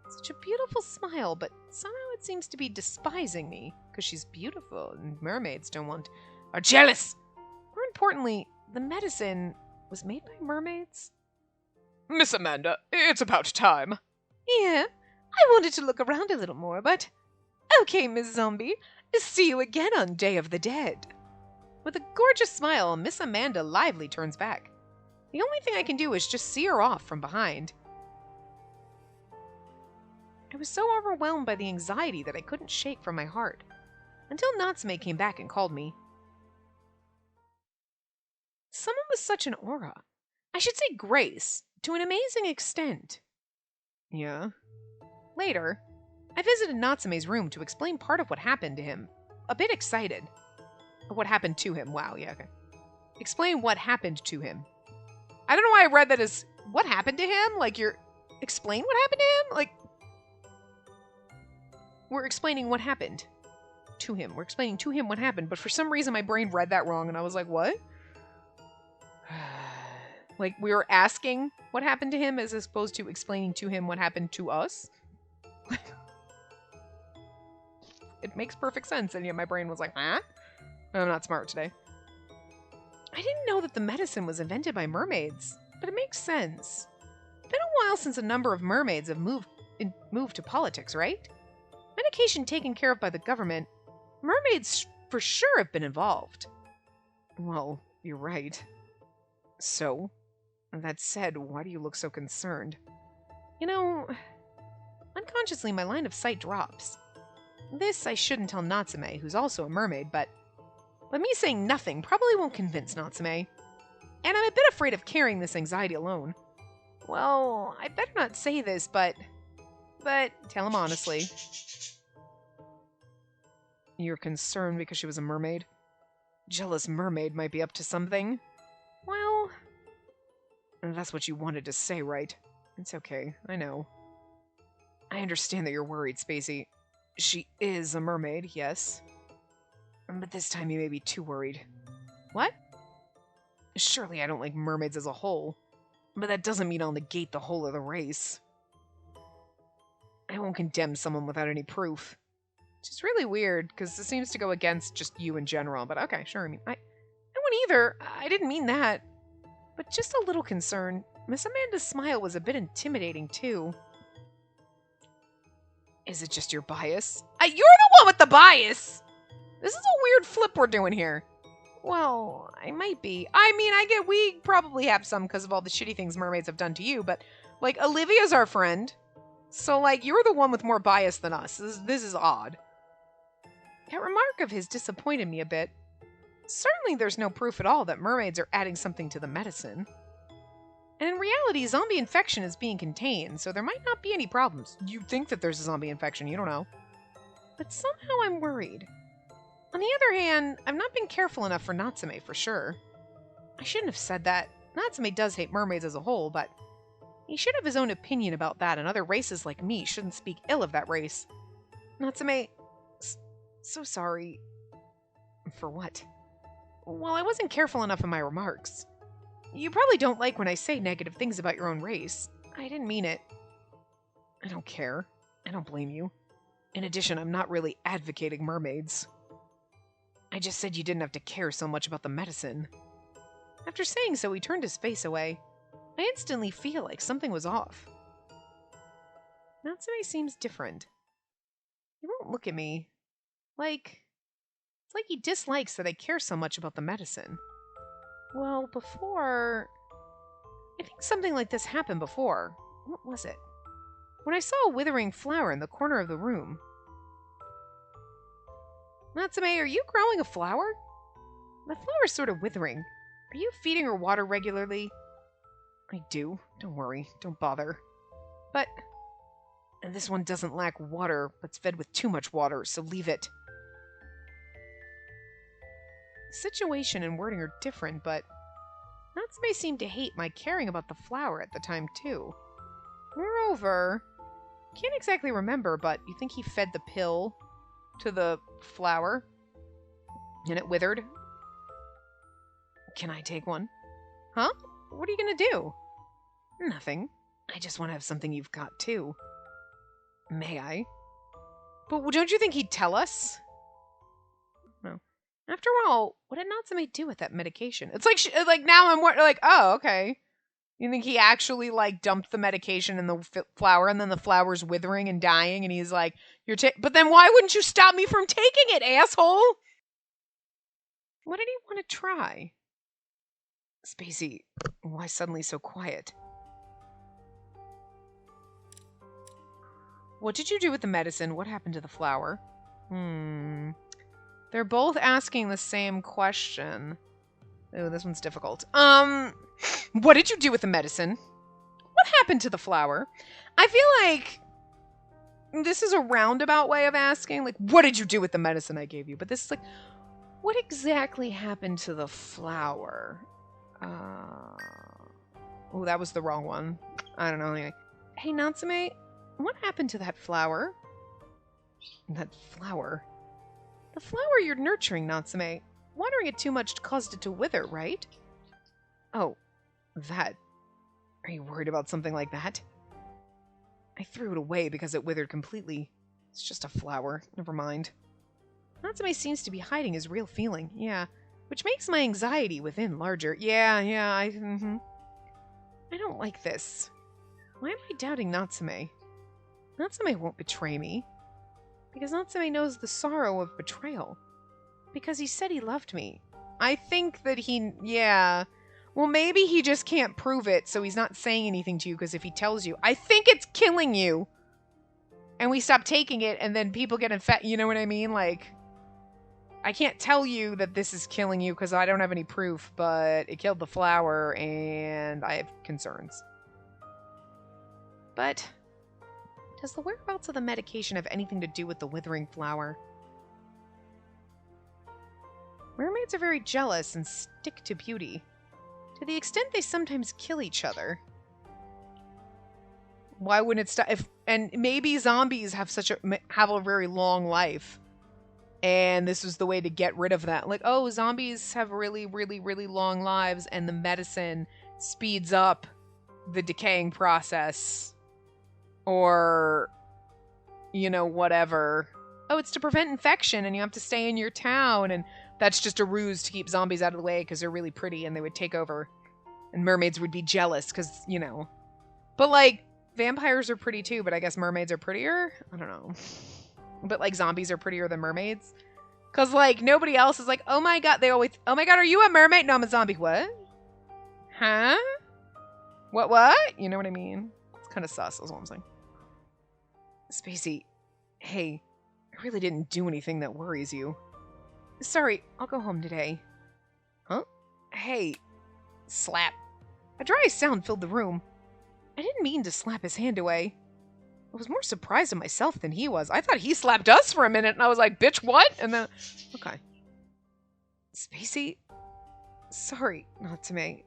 Such a beautiful smile, but somehow it seems to be despising me, because she's beautiful, and mermaids are jealous. More importantly, the medicine was made by mermaids? Miss Amanda, it's about time. Yeah, I wanted to look around a little more, but... Okay, Miss Zombie, see you again on Day of the Dead. With a gorgeous smile, Miss Amanda lively turns back. The only thing I can do is just see her off from behind. I was so overwhelmed by the anxiety that I couldn't shake from my heart, until Natsume came back and called me. Someone with such an aura. I should say grace, to an amazing extent. Yeah. Later, I visited Natsume's room to explain part of what happened to him. A bit excited. What happened to him? Wow, yeah, okay. Explain what happened to him. I don't know why I read that as, what happened to him? Like, explain what happened to him? Like, we're explaining what happened to him. We're explaining to him what happened, but for some reason my brain read that wrong, and I was like, what? Like, we were asking what happened to him as opposed to explaining to him what happened to us? it makes perfect sense, and yet my brain was like, huh? I'm not smart today. I didn't know that the medicine was invented by mermaids, but it makes sense. It's been a while since a number of mermaids have moved to politics, right? Medication taken care of by the government, mermaids for sure have been involved. Well, you're right. So, that said, why do you look so concerned? You know, unconsciously my line of sight drops. This I shouldn't tell Natsume, who's also a mermaid, but me saying nothing probably won't convince Natsume. And I'm a bit afraid of carrying this anxiety alone. Well, I better not say this, but tell him honestly. You're concerned because she was a mermaid? Jealous mermaid might be up to something. Well, that's what you wanted to say, right? It's okay, I know. I understand that you're worried, Spacey. She is a mermaid, yes. But this time you may be too worried. What? Surely I don't like mermaids as a whole. But that doesn't mean I'll negate the whole of the race. I won't condemn someone without any proof. Which is really weird, because this seems to go against just you in general. But okay, sure, I won't either. I didn't mean that. But just a little concerned. Miss Amanda's smile was a bit intimidating, too. Is it just your bias? You're the one with the bias! This is a weird flip we're doing here. Well, I might be. I mean, I get we probably have some because of all the shitty things mermaids have done to you, but, like, Olivia's our friend. So, like, you're the one with more bias than us. This is odd. That remark of his disappointed me a bit. Certainly there's no proof at all that mermaids are adding something to the medicine. And in reality, zombie infection is being contained, so there might not be any problems. You think that there's a zombie infection, you don't know. But somehow I'm worried. On the other hand, I've not been careful enough for Natsume, for sure. I shouldn't have said that. Natsume does hate mermaids as a whole, but he should have his own opinion about that, and other races like me shouldn't speak ill of that race. Natsume, so sorry. For what? Well, I wasn't careful enough in my remarks. You probably don't like when I say negative things about your own race. I didn't mean it. I don't care. I don't blame you. In addition, I'm not really advocating mermaids. I just said you didn't have to care so much about the medicine. After saying so, he turned his face away. I instantly feel like something was off. Natsume seems different. He won't look at me. It's like he dislikes that I care so much about the medicine. Well, before... I think something like this happened before. What was it? When I saw a withering flower in the corner of the room. Natsume, are you growing a flower? The flower's sort of withering. Are you feeding her water regularly? I do. Don't worry. Don't bother. But... And this one doesn't lack water, but's fed with too much water, so leave it. The situation and wording are different, but Natsume seemed to hate my caring about the flower at the time, too. Moreover, can't exactly remember, but you think he fed the pill to the flower? And it withered? Can I take one? Huh? What are you gonna do? Nothing. I just want to have something you've got, too. May I? But don't you think he'd tell us? No. After all, what did Natsume do with that medication? It's like now I'm like, oh, okay. You think he actually like dumped the medication in the flower, and then the flower's withering and dying, and he's like, but then why wouldn't you stop me from taking it, asshole? What did he want to try? Spacey, why suddenly so quiet? What did you do with the medicine? What happened to the flower? They're both asking the same question. Oh, this one's difficult. What did you do with the medicine? What happened to the flower? I feel like this is a roundabout way of asking, like, what did you do with the medicine I gave you? But this is like, what exactly happened to the flower? Oh, that was the wrong one. I don't know. Anyway. Hey, Natsume, what happened to that flower? That flower? The flower you're nurturing, Natsume. Watering it too much caused it to wither, right? Oh, that. Are you worried about something like that? I threw it away because it withered completely. It's just a flower. Never mind. Natsume seems to be hiding his real feeling, yeah. Which makes my anxiety within larger. Yeah, I don't like this. Why am I doubting Natsume? Natsume won't betray me. Because Natsume knows the sorrow of betrayal. Because he said he loved me. I think that yeah. Well, maybe he just can't prove it, so he's not saying anything to you, because if he tells you, I think it's killing you, and we stop taking it, and then people get infected, you know what I mean? Like, I can't tell you that this is killing you, because I don't have any proof, but it killed the flower, and I have concerns. But does the whereabouts of the medication have anything to do with the withering flower? Mermaids are very jealous and stick to beauty. To the extent they sometimes kill each other. Why wouldn't it stop? And maybe zombies have a very long life, and this was the way to get rid of that. Like, oh, zombies have really, really, really long lives, and the medicine speeds up the decaying process, or whatever. Oh, it's to prevent infection, and you have to stay in your town, and that's just a ruse to keep zombies out of the way because they're really pretty and they would take over. And mermaids would be jealous because, But, like, vampires are pretty too, but I guess mermaids are prettier? I don't know. But, like, zombies are prettier than mermaids? Because, like, nobody else is like, oh my god, oh my god, are you a mermaid? No, I'm a zombie. What? Huh? What? You know what I mean? It's kind of sus, is what I'm saying. Spacey, hey, I really didn't do anything that worries you. Sorry, I'll go home today. Huh? Hey. Slap. A dry sound filled the room. I didn't mean to slap his hand away. I was more surprised at myself than he was. I thought he slapped us for a minute, and I was like, bitch, what? And then, okay. Spacey? Sorry, Natsume.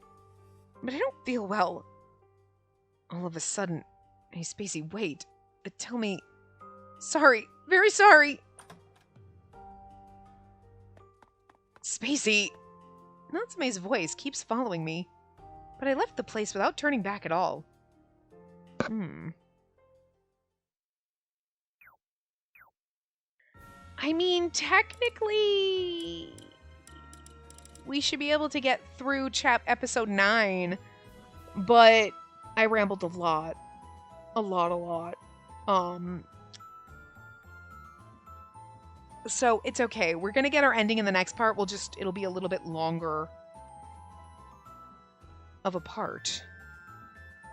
But I don't feel well. All of a sudden, hey, Spacey, wait. Tell me. Sorry. Very sorry. Spacey! Natsume's voice keeps following me, but I left the place without turning back at all. I mean, technically, we should be able to get through episode 9, but I rambled a lot. A lot. So it's okay. We're gonna get our ending in the next part. It'll be a little bit longer of a part.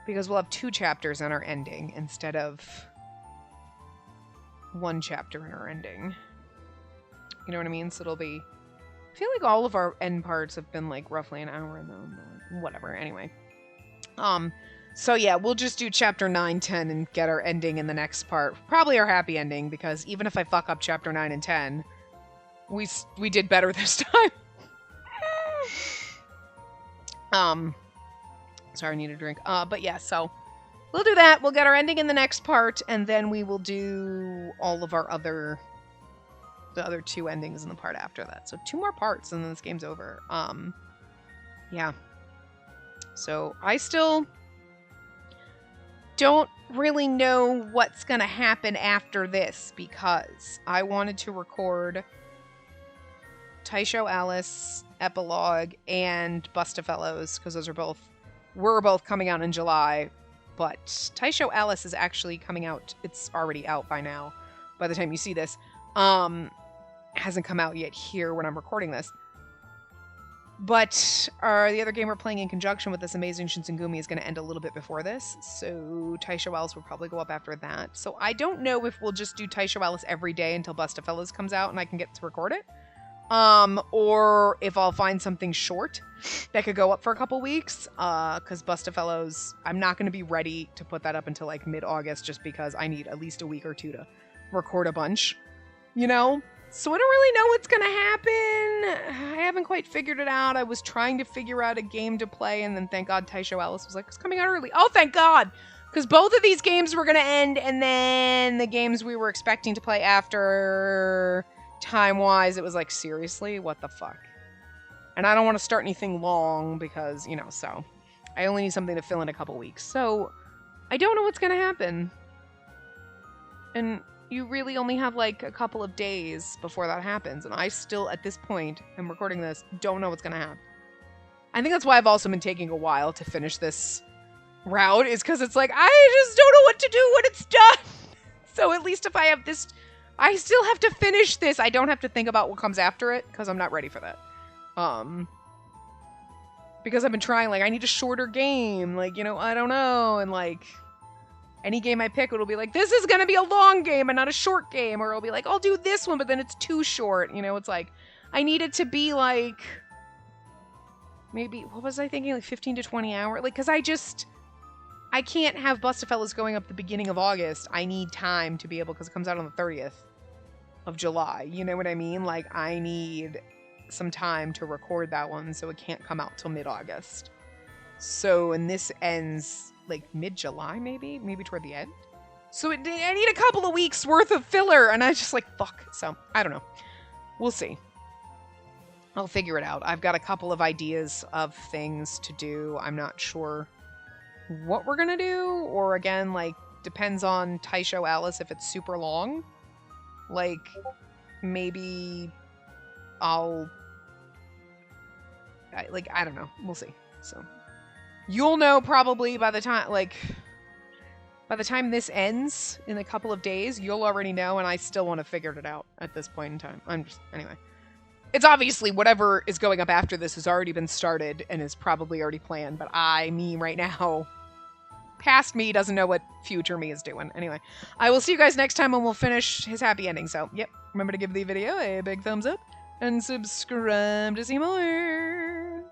Because we'll have 2 chapters in our ending instead of 1 chapter in our ending. You know what I mean? So it'll be... I feel like all of our end parts have been like roughly an hour and then whatever. Anyway. So yeah, we'll just do chapter 9, 10 and get our ending in the next part. Probably our happy ending, because even if I fuck up chapter 9 and 10, we did better this time. Sorry, I need a drink. But yeah, so we'll do that. We'll get our ending in the next part, and then we will do all of the other 2 endings in the part after that. So 2 more parts, and then this game's over. Yeah. So I still don't really know what's gonna happen after this, because I wanted to record Taisho Alice, Epilogue, and Bustafellows, because those were both coming out in July, but Taisho Alice is actually coming out. It's already out by now, by the time you see this. Hasn't come out yet here when I'm recording this. But the other game we're playing in conjunction with this Amazing Shinsengumi is going to end a little bit before this, so Taisho Alice will probably go up after that. So I don't know if we'll just do Taisho Alice every day until Bustafellows comes out and I can get to record it. Or if I'll find something short that could go up for a couple weeks, because Bustafellows, I'm not going to be ready to put that up until like mid-August, just because I need at least a week or 2 to record a bunch, So I don't really know what's going to happen. I haven't quite figured it out. I was trying to figure out a game to play, and then thank God Taisho Alice was like, it's coming out early. Oh, thank God! Because both of these games were going to end, and then the games we were expecting to play after, time-wise, it was like, seriously? What the fuck? And I don't want to start anything long, because, so. I only need something to fill in a couple weeks. So, I don't know what's going to happen. And you really only have like a couple of days before that happens. And I still, at this point, I'm recording this, don't know what's going to happen. I think that's why I've also been taking a while to finish this route, is because it's like, I just don't know what to do when it's done. So at least if I have this, I still have to finish this. I don't have to think about what comes after it, because I'm not ready for that. Because I've been trying, like, I need a shorter game, like, you know, I don't know, and like, any game I pick, it'll be like, this is gonna be a long game and not a short game, or it'll be like, I'll do this one, but then it's too short, you know, it's like, I need it to be like, maybe, what was I thinking, like 15 to 20 hours, like, because I can't have Bustafellas going up the beginning of August. I need time to be able, because it comes out on the 30th of July, you know what I mean? Like, I need some time to record that one, so it can't come out till mid-August. So, and this ends like mid-July, maybe toward the end. So I need a couple of weeks worth of filler, and I just like, fuck. So, I don't know. We'll see. I'll figure it out. I've got a couple of ideas of things to do. I'm not sure what we're gonna do, or again, like, depends on Taisho Alice if it's super long. Like, maybe I don't know. We'll see. So, you'll know probably by the time this ends in a couple of days, you'll already know, and I still want to figure it out at this point in time. Anyway. It's obviously whatever is going up after this has already been started and is probably already planned, but me right now, past me doesn't know what future me is doing. Anyway, I will see you guys next time when we'll finish his happy ending. So, yep, remember to give the video a big thumbs up and subscribe to see more.